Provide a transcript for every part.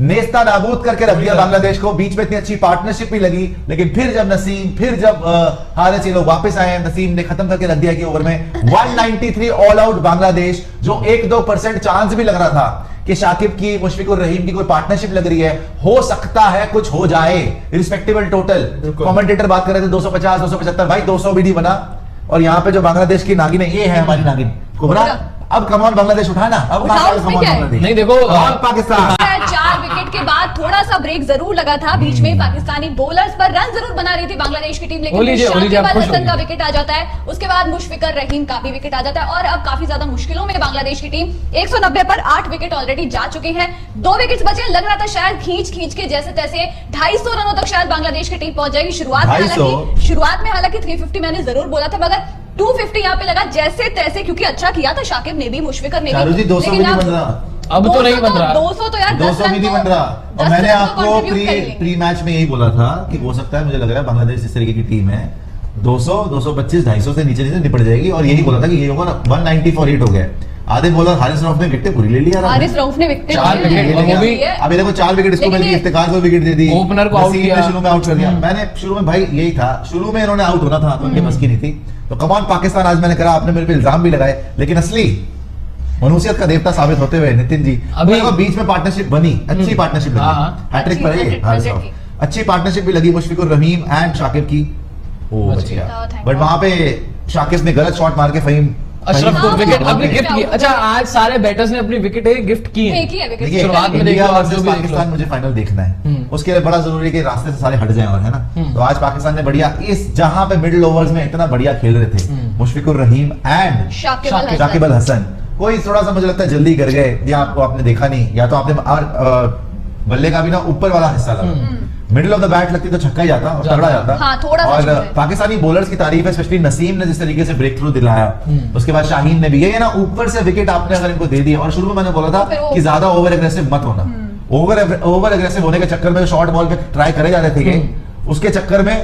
नेस्ता नाबूद करके रख दिया बांग्लादेश को। बीच में इतनी अच्छी पार्टनरशिप भी लगी, लेकिन फिर जब हारे से लोग वापस आए, नसीम ने खत्म करके रख दिया कि ओवर में 193 ऑल आउट बांग्लादेश। जो 1-2% चांस भी लग रहा था कि शाकिब की, मुशफिकुर रहीम की कोई पार्टनरशिप लग रही है, हो सकता है कुछ हो जाए, रिस्पेक्टेबल टोटल। कमेंटेटर बात कर रहे थे 250 275, भाई 200 भी नहीं बना। और यहाँ पे जो बांग्लादेश की नागिन है, ये है हमारी नागिन कुबरा। अब कमाल बांग्लादेश उठाना, अब बांग्लादेश नहीं देखो पाकिस्तान 4 विकेट के बाद थोड़ा सा ब्रेक जरूर लगा था बीच में, पाकिस्तानी बॉलर्स पर रन जरूर बना रही थी बांग्लादेश की टीम, लेकिन शाकिब अल हसन का विकेट आ जाता है, उसके बाद मुशफिकुर रहीम का भी विकेट आ जाता है और अब काफी ज्यादा मुश्किलों में बांग्लादेश की टीम। 190 पर 8 विकेट ऑलरेडी जा चुके हैं, 2 विकेट बचे। लग रहा था शायद खींच के जैसे तैसे 250 रनों तक शायद बांग्लादेश की टीम पहुंच जाएगी। शुरुआत में हालांकि 350 मैंने जरूर बोला था, मगर 250 यहाँ पे लगा जैसे तैसे, क्योंकि अच्छा किया था शाकिब ने भी, मुशफिकुर ने भी। 200 भी नहीं बन रहा, अब तो नहीं बन रहा, 200 तो यार 200 भी नहीं बन रहा। और मैंने आपको प्री मैच में यही बोला था कि हो सकता है, मुझे लग रहा है बांग्लादेश इस तरीके की टीम है 200 225 250 से नीचे निपट जाएगी। और यही बोला था कि ये ओवर 190 फॉर 8 हो गया। आधे बॉलर हारिस रऊफ ने विकेट पूरी ले लिया, हारिस रऊफ ने विकेट 4 विकेट, अभी देखो 4 विकेट इसको मिल गई, इफ्तिकार को विकेट दे दी, ओपनर को आउट किया, शुरू में आउट कर दिया। मैंने शुरू में भाई यही था, शुरू में इन्होंने आउट होना था तो उनके बस की नहीं थी। तो कमान पाकिस्तान, आज मैंने कहा आपने मेरे पे इल्जाम भी लगाए, लेकिन असली मनुष्यत का देवता साबित होते हुए नितिन जी अभी बीच में पार्टनरशिप बनी, अच्छी पार्टनरशिप लगी, हैट्रिक पर है, अच्छी पार्टनरशिप भी लगी मुशफिकुर रहीम एंड शाकिब की। ओ बच गया, बट वहां पे शाकिब ने गलत शॉट मार के फहीम अशरफ को विकेट अपनी गिफ्ट की। अच्छा, आज सारे बैटर्स ने अपनी विकेट गिफ्ट की है। शुरुआत में देखा पाकिस्तान, मुझे फाइनल देखना है, उसके लिए बड़ा जरूरी है कि रास्ते से सारे हट जाएं, और है ना। तो आज पाकिस्तान ने बढ़िया, इस जहां पे मिडिल ओवर्स में इतना बढ़िया खेल रहे थे मुशफिकुर रहीम एंड शाकिब अल हसन, कोई थोड़ा सा मुझे लगता है जल्दी कर गए, या आपको आपने देखा नहीं, या तो आपने बल्ले का भी ना ऊपर वाला हिस्सा लगा, मिडिल ऑफ द बैट लगती तो छक्का ही जाता और तगड़ा जाता। हाँ, थोड़ा और पाकिस्तानी बॉलर्स की तारीफ है, स्पेशली नसीम ने जिस तरीके से ब्रेक थ्रू दिलाया, उसके बाद शाहीन ने भी, ये ना ऊपर से विकेट आपने अगर इनको दे दिया। और शुरू में मैंने बोला था कि ज्यादा ओवर एग्रेसिव मत होना, ओवर एग्रेसिव होने के चक्कर में शॉर्ट बॉल पे ट्राई करे जा रहे थे, उसके चक्कर में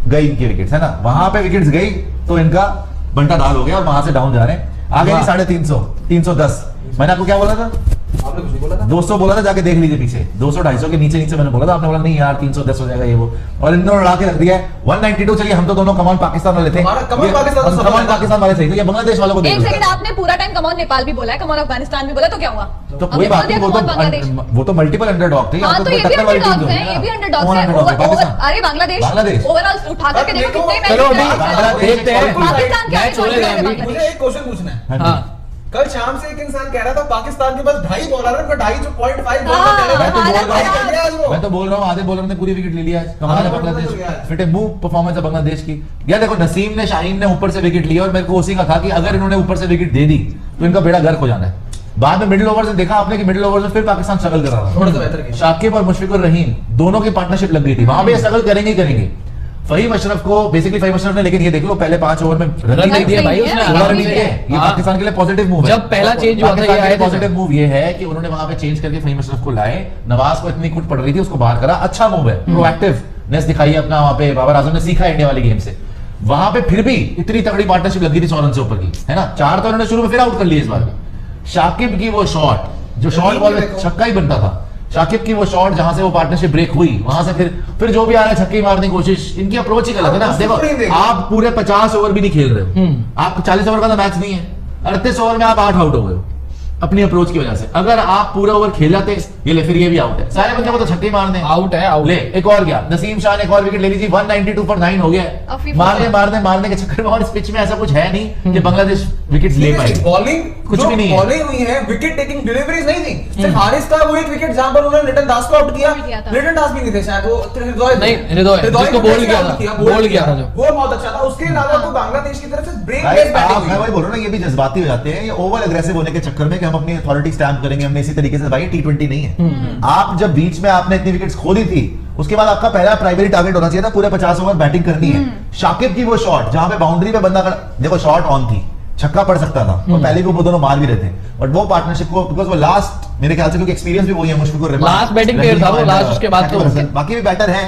गई इनकी विकेट्स, है ना। वहां पे विकेट्स गई तो इनका बंटा दाल हो गया और वहां से डाउन जा रहे हैं। आगे 350 310, मैंने आपको क्या बोला था, आपने कुछ नहीं बोला था, 200 बोला था, जाके देख लीजिए पीछे 200 250 के नीचे मैंने बोला था, आपने बोला नहीं यार 310 हो जाएगा ये वो, और इन दोनों उड़ा के रख दिया है 192। चलिए, हम तो दोनों कमान पाकिस्तान वाले थे, कमान पाकिस्तान वाले सही, तो ये बांग्लादेश वालों को एक सेकंड, आपने पूरा टाइम कमान नेपाल भी बोला है, कमान अफगानिस्तान भी बोला, तो क्या हुआ? तो कोई बात नहीं, वो तो मल्टीपल अंडरडॉग थे। हाँ, तो ये भी अंडरडॉग्स हैं, ये भी अंडरडॉग्स हैं। अरे बांग्लादेश ओवरऑल उठा करके देखो कितने मैच देखते हैं, पाकिस्तान क्या है। मुझे एक क्वेश्चन पूछना है। कल शाम से एक इंसान कह रहा था पाकिस्तान के पास 2.5 बॉलर है, 2.5 मैं तो बोल रहा हूँ आधे बॉलर ने पूरी विकेट ले लिया। कमाल है Bangladesh, fit and move performance है बांग्लादेश की। यार देखो, नसीम ने, शाहीन ने ऊपर से विकेट लिया और मेरे को उसी का था कि अगर इन्होंने ऊपर से विकेट दे दी तो इनका बेड़ा गर्क हो जाना है। बाद में मिडिल ओवर से देखा आपने कि मिडिल ओवर में फिर पाकिस्तान स्ट्रगल कर रहा था, थोड़ा सा बेहतर। शाकिब और मुशफिकुर रहीम दोनों की पार्टनरशिप लग गई थी, वहां पे स्ट्रगल करेंगे। फहीम अशरफ को बेसिकली फहीम अशरफ ने, लेकिन ये देख लो पहले 5 ओवर में रन नहीं दिए भाई उसने, 16 रन दिए। ये पाकिस्तान के लिए पॉजिटिव मूव है। जब पहला चेंज हुआ था, ये पॉजिटिव मूव ये है कि उन्होंने वहां पे चेंज करके फहीम अशरफ को लाए, नवाज को इतनी कुट पड़ रही थी उसको बाहर करा, अच्छा मूव है, प्रोएक्टिवनेस दिखाई अपना वहां पे। बाबर आजम ने सीखा इंडिया वाली गेम से, वहां पे फिर भी इतनी तगड़ी पार्टनरशिप लगी थी 100 रन से ऊपर की, है ना। 4 तो उन्होंने शुरू में फिर आउट कर लिए इस बार। शाकिब की वो शॉट, जो शॉर्ट बॉल में छक्का ही बनता था, शाकिब की वो शॉट जहां से वो पार्टनरशिप ब्रेक हुई, वहां से फिर जो भी आ रहा है छक्के मारने की कोशिश, इनकी अप्रोच ही गलत है ना। देखो, आप पूरे 50 ओवर भी नहीं खेल रहे हो, आप 40 ओवर का तो मैच नहीं है, 38 ओवर में आप 8 आउट हो गए हो अपनी अप्रोच की वजह से। अगर आप पूरा ओवर खेलाते, ये ले, फिर ये भी आउट है, सारे बंदे को तो छक्के मारने, आउट है, आउट ले। एक और गया, नसीम शाह ने एक और विकेट ले ली थी, 192 पर 9 हो गया। मारने के चक्कर में, और इस पिच में ऐसा कुछ है नहीं कि बांग्लादेश विकेट्स ले पाएगी। बॉलिंग कुछ भी नहीं है, बॉलिंग हुई है, विकेट टेकिंग डिलीवरीज नहीं थी। सिर्फ हारिस का वो एक विकेट जहां पर उन्होंने लिटन दास को आउट किया, लिटन दास भी नहीं थे शायद, वो जिसको बोल गया था, वो बहुत अच्छा था। उसके अलावा तो बांग्लादेश की तरफ से ब्रेक मैं वही बोल रहा हूं ना, ये भी जज्बाती हो जाते हैं, ये ओवर एग्रेसिव होने के चक्कर में कि हम अपनी अथॉरिटी स्टैम्प करेंगे, हमने इसी तरीके से। भाई T20 नहीं है, आप जब बीच में आपने इतनी विकेट्स खो दी थी, उसके बाद आपका पहला प्राइमरी टारगेट होना चाहिए था पूरे 50 ओवर बैटिंग करनी है। शाकिब की वो शॉट जहां पे बाउंड्री पे बंदा देखो शॉट ऑन थी, छक्का पड़ सकता था, और पहले भी वो दोनों मार भी रहे थे, बट वो पार्टनरशिप को, बिकॉज वो लास्ट, मेरे ख्याल से क्योंकि एक्सपीरियंस भी वही है Mushfiqur Rahim, last batting pair था वो, लास्ट उसके बाद तो बाकी भी बैटर हैं,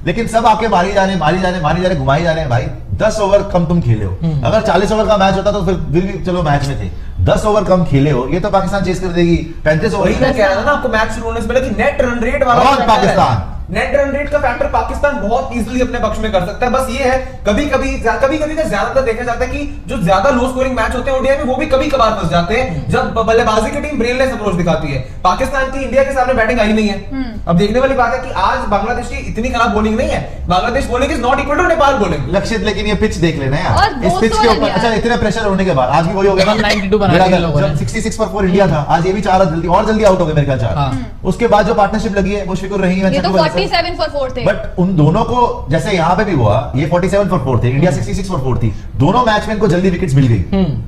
लेकिन सब आके मारी जा रहे, घुमाई जा रहे हैं। भाई 10 ओवर कम तुम खेले हो, अगर 40 ओवर का मैच होता तो फिर भी चलो मैच में थे। 10 ओवर कम खेले हो, ये तो पाकिस्तान चेस कर देगी 35 ओवर। वही मैं कह रहा था ना आपको मैच शुरू होने से पहले कि नेट रन रेट वाला और पाकिस्तान नेट रन रेट का फैक्टर पाकिस्तान बहुत इजीली अपने पक्ष में कर सकता है। बस ये है कभी कभी का ज्यादातर देखा जाता है कि जो ज्यादा लो स्कोरिंग मैच होते हैं ओडीआई में वो भी कभी कभार फंस जाते हैं जब बल्लेबाजी की टीम ब्रेनलेस अप्रोच दिखाती है। पाकिस्तान की इंडिया के सामने बैटिंग आई नहीं है। अब देखने वाली बात है कि आज बांग्लादेश की इतनी खराब बॉलिंग नहीं है। Bangladesh bowling is not equal to Nepal bowling. लक्षित, लेकिन ये पिच देख लेना और यार, इस पिच के ऊपर अच्छा इतने प्रेशर होने के बाद आज भी वही हो गया 192 बना दिया लोगों ने। जब 66 पर 4 इंडिया था, आज ये भी 4 जल्दी आउट हो गए मेरे ख्याल 4। उसके बाद जो पार्टनरशिप लगी है मुशफिकुर रहीम, ये तो 47 for 4 थे। बट उन दोनों को जैसे यहाँ पे भी हुआ, ये 47 for 4 थे, इंडिया 66 for 4 थी। दोनों मैच में इनको जल्दी विकेट्स मिल गई,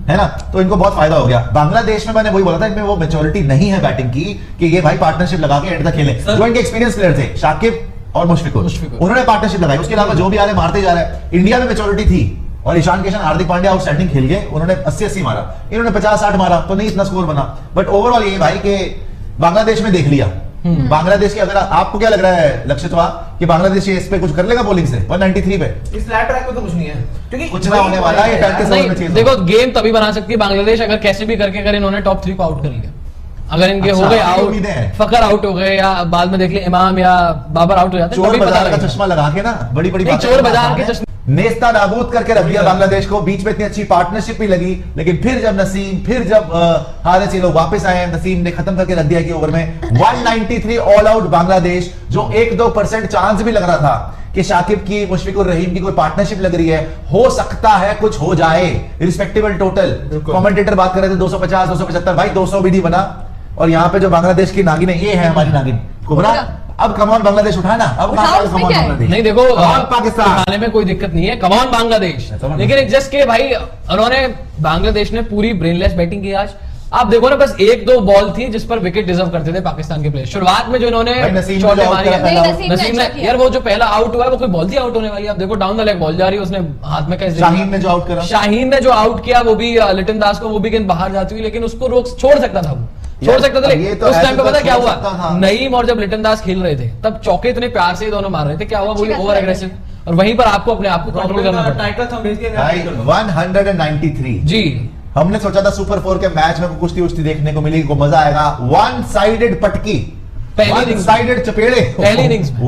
है ना, तो इनको बहुत फायदा हो गया। बांग्लादेश में मैंने वही बोला था, इनमें वो मैच्योरिटी नहीं है बैटिंग की कि ये भाई पार्टनरशिप लगा के एंड तक खेले। जो इनके एक्सपीरियंस प्लेयर थे शाकिब और मुशफिकुर, उन्होंने पार्टनरशिप लगाई। उसके अलावा जो भी आ रहे मारते जा रहे हैं। इंडिया में मैच्योरिटी थी और ईशान किशन, हार्दिक पांड्या आउटस्टैंडिंग खेल गए, उन्होंने 80-80 मारा, इन्होंने 50-60 मारा, तो नहीं इतना स्कोर बना। बट ओवरऑल ये भाई के बांग्लादेश में देख लिया, बांग्लादेश की, अगर आपको क्या लग रहा है लक्षित कि बांग्लादेश इस पे कुछ कर लेगा बॉलिंग से 193 पे? इस फ्लैट ट्रैक पे तो कुछ नहीं है, क्योंकि कुछ ना होने वाला है। 35 ओवर में चेज देखो गेम तभी बना सकती है बांग्लादेश अगर कैसे भी करके अगर इन्होंने टॉप 3 को आउट कर लिया। अगर इनके हो गए आउट, फकर आउट हो गए या बाद में देख ले इमाम या बाबर आउट हो जाते हैं, चोर बाजार का चश्मा लगा के ना बड़ी बड़ी चोर बाजार के चश्मे नेस्ता नाबूद करके रख दिया बांग्लादेश को। बीच में इतनी अच्छी पार्टनरशिप भी लगी, लेकिन फिर जब हारिस ये लोग वापस आए, नसीम ने खत्म करके रख दिया कि ओवर में 193 ऑल आउट बांग्लादेश। जो 1-2% चांस भी लग रहा था कि शाकिब की, मुशफिकुर रहीम की कोई पार्टनरशिप लग रही है, हो सकता है कुछ हो जाए। रिस्पेक्टेबल टोटल, कमेंटेटर बात कर रहे थे 250 275, भाई 200 भी नहीं बना। और यहाँ पे जो बांग्लादेश की नागिन है, ये है हमारी नागिन कुबरा। अब कमान बांग्लादेश उठाना, अब कमान बांग्लादेश नहीं। देखो पाकिस्तान उठाने में कोई दिक्कत नहीं है, कमान बांग्लादेश, लेकिन एक जस्ट के भाई उन्होंने, बांग्लादेश ने पूरी ब्रेनलेस बैटिंग की आज। आप देखो ना, बस 1-2 बॉल थी जिस पर विकेट डिजर्व करते थे पाकिस्तान के प्लेयर। शुरुआत में जो इन्होंने चौटे मारी, नसीम ने यार वो जो पहला आउट हुआ है वो कोई बॉल थी आउट होने वाली। आप देखो डाउन द लेग बॉल जा रही है, उसने हाथ में कैसे, शाहीन ने जो आउट करा, शाहीन ने जो आउट किया वो भी लिटन दास को, वो भी गेंद बाहर जाती हुई, लेकिन उसको रोक छोड़ सकता था, वो छोड़ सकता था। लेकिन उस टाइम पे पता क्या हुआ, नईम और जब लिटन दास खेल रहे थे तब चौके इतने प्यार से दोनों मार रहे थे, क्या हुआ, वो ओवर एग्रेसिव, और वहीं पर आपको अपने आप को कंट्रोल करना पड़ता। 193 जी। हमने सोचा था सुपर 4 के मैच में कुश्ती उश्ती देखने को मिलेगी, को मजा आएगा। 1 साइडेड पटकी, पहली साइडेड चपेड़े, पहली इनिंग्स में,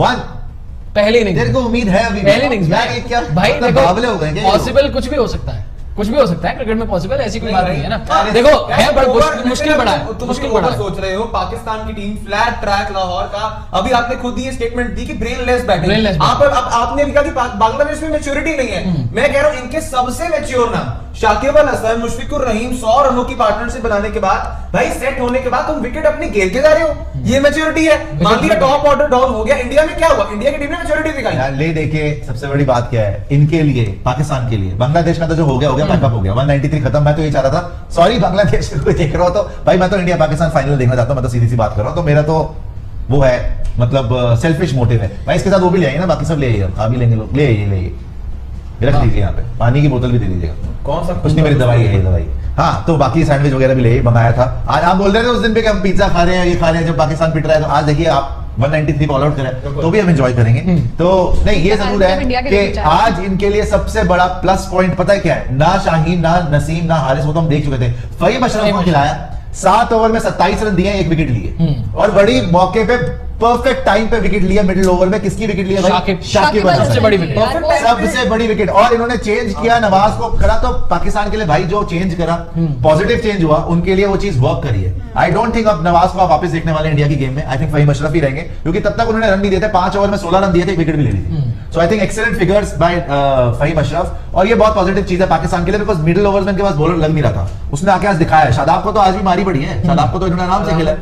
पहली इनिंग्स, तेरे को उम्मीद है अभी? पहली इनिंग्स में क्या भाई देखो, बावले हो गए, पॉसिबल कुछ भी हो सकता है, कुछ भी हो सकता है क्रिकेट में, पॉसिबल ऐसी कोई बात नहीं है ना। देखो है बड़ा मुश्किल बड़ा है, मुश्किल बड़ा है। सोच रहे हो पाकिस्तान की टीम फ्लैट ट्रैक लाहौर का, अभी आपने खुद ही ये स्टेटमेंट दी कि ब्रेनलेस बैटिंग। आपने भी कहा कि बांग्लादेश में मैच्योरिटी नहीं है। मैं कह रहा हूं इनके सबसे मैच्योर नाम शाकिब अल हसन, मुशफिकुर रहीम 100 रनों की पार्टनरशिप बनाने के बाद, भाई सेट होने के बाद तुम विकेट अपनी घेर के जा रहे हो, ये मैच्योरिटी है। मान लिया टॉप ऑर्डर डाउन हो गया, इंडिया में क्या हुआ? इंडिया की टीम ने मैच्योरिटी दिखाई। यार ले देखिए, सबसे बड़ी बात क्या है इनके लिए, पाकिस्तान के लिए। बांग्लादेश का तो जो हो गया पैकअप हो गया, 193 खत्म। मैं तो ये चाह रहा था, सॉरी बांग्लादेश को कोई देख रहा हो तो भाई, मैं तो इंडिया पाकिस्तान फाइनल देखना चाहता हूं, मैं तो सीधी सी बात कर रहा हूं। तो मेरा तो वो है, मतलब सेल्फिश मोटिव है भाई। इसके साथ वो भी ले आइए ना, बाकी सब ले आइए, खा भी लेंगे लोग, ले आइए, रख दीजिए यहाँ पे, पानी की बोतल भी दे दीजिएगा। कौन सा? कुछ नहीं, मेरी दवाई है ये दवाई। हाँ, तो बाकी सैंडविच वगैरह भी ले मंगाया था। आज आप बोल रहे थे उस दिन पे कि हम पिज्जा खा रहे हैं, ये खा रहे हैं, जब पाकिस्तान पिट रहा है। तो आज देखिए आप 193 ऑल आउट करें तो भी हम एंजॉय करेंगे। तो नहीं, ये जरूर है कि आज इनके लिए सबसे बड़ा प्लस पॉइंट पता है क्या है? ना शाहीन, ना नसीम, ना हारिस, वो तो हम देख चुके थे। फहीम अशरफ को खिलाया, 7 ओवर में 27 रन दिए, 1 विकेट लिए, और बड़ी मौके पे परफेक्ट टाइम पे विकेट लिया। मिडिल ओवर में किसकी विकेट लिया? शाकिब सबसे बड़ी विकेट, सबसे बड़ी विकेट। और इन्होंने चेंज किया, नवाज को करा, तो पाकिस्तान के लिए भाई जो चेंज करा, पॉजिटिव चेंज हुआ, उनके लिए वो चीज वर्क करी है। आई डोंट थिंक अब नवाज को आप वापस देखने वाले इंडिया की गेम में। आई थिंक फहीम अशरफ ही रहेंगे, क्योंकि तब तक उन्होंने रन नहीं दिए थे। 5 ओवर में 16 रन दिए थे, विकेट भी ले ली थी। So I think excellent figures by Faheem Ashraf, और ये बहुत पॉजिटिव चीज है पाकिस्तान के लिए, बिकॉज मिडिल ओवर्स में इनके पास बॉलर लग नहीं रहा था। उसने आके आज दिखाया है। शादाब को तो आज भी मारी पड़ी है, शादाब को तो इन्होंने आराम से खेला।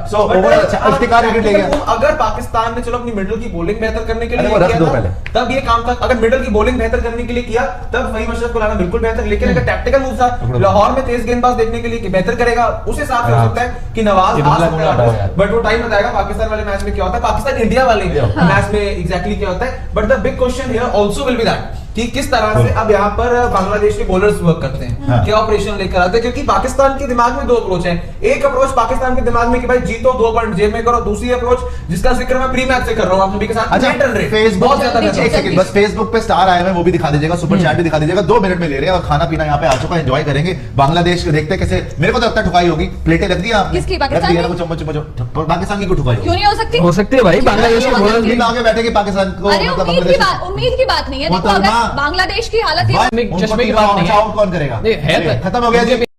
सो ओवरऑल अच्छा इफ्तिकार विकेट ले गया। अगर पाकिस्तान ने चलो अपनी मिडिल की बॉलिंग बेहतर करने के लिए रख दो पहले, तब ये काम था। अगर मिडिल की बॉलिंग बेहतर करने के लिए किया, तब फहीम अशरफ को लाना बिल्कुल बेहतर। लेकिन अगर टैक्टिकल मूव था, लाहौर में तेज गेंदबाज देखने के लिए बेहतर करेगा, उस हिसाब से हो सकता है कि नवाज आ सकता है। बट वो टाइम बताएगा पाकिस्तान वाले मैच में क्या होता है, पाकिस्तान इंडिया वाले मैच में एग्जैक्टली क्या होता है। But the big question here also will be that कि किस तरह से अब यहाँ पर बांग्लादेश के बॉलर्स वर्क करते हैं, हाँ। क्या ऑपरेशन लेकर आते हैं, क्योंकि पाकिस्तान के दिमाग में दो अप्रोच है। एक अप्रोच पाकिस्तान के दिमाग में कि भाई जीतो 2 पॉइंट जेब में करो, दूसरी अप्रोच जिसका जिक्र मैं प्री मैच से कर रहा हूँ आप सभी के साथ, अच्छा, मेंटल रेट फेसबुक बहुत ज्यादा जल्दी, रहता है। एक सेकंड बस, फेसबुक पे स्टार आए हुए हैं, वो भी दिखा दीजिएगा, सुपर चैट भी दिखा दीजिएगा, 2 मिनट में ले रहे हैं और खाना पीना यहाँ पे आ चुका है, एंजॉय करेंगे। बांग्लादेश को देखते हैं कैसे, मेरे को तो लगता है ठुकाई होगी, प्लेटें रख दी आपने, किसकी? रख पाकिस्तान दी है ना, की? वो चम्मच पाकिस्तान की को ठुकाई क्यों नहीं हो सकती? हो सकती है भाई, बांग्लादेश के बॉलर्स भी नींद आगे बैठेगी पाकिस्तान को, अरे मतलब उम्मीद की बात नहीं है। देखो मोहतरमा, अगर बांग्लादेश की हालत ये चश्मे की बात नहीं है। आउट कौन करेगा? नहीं, है अरे, तो- खत्म हो गया जी।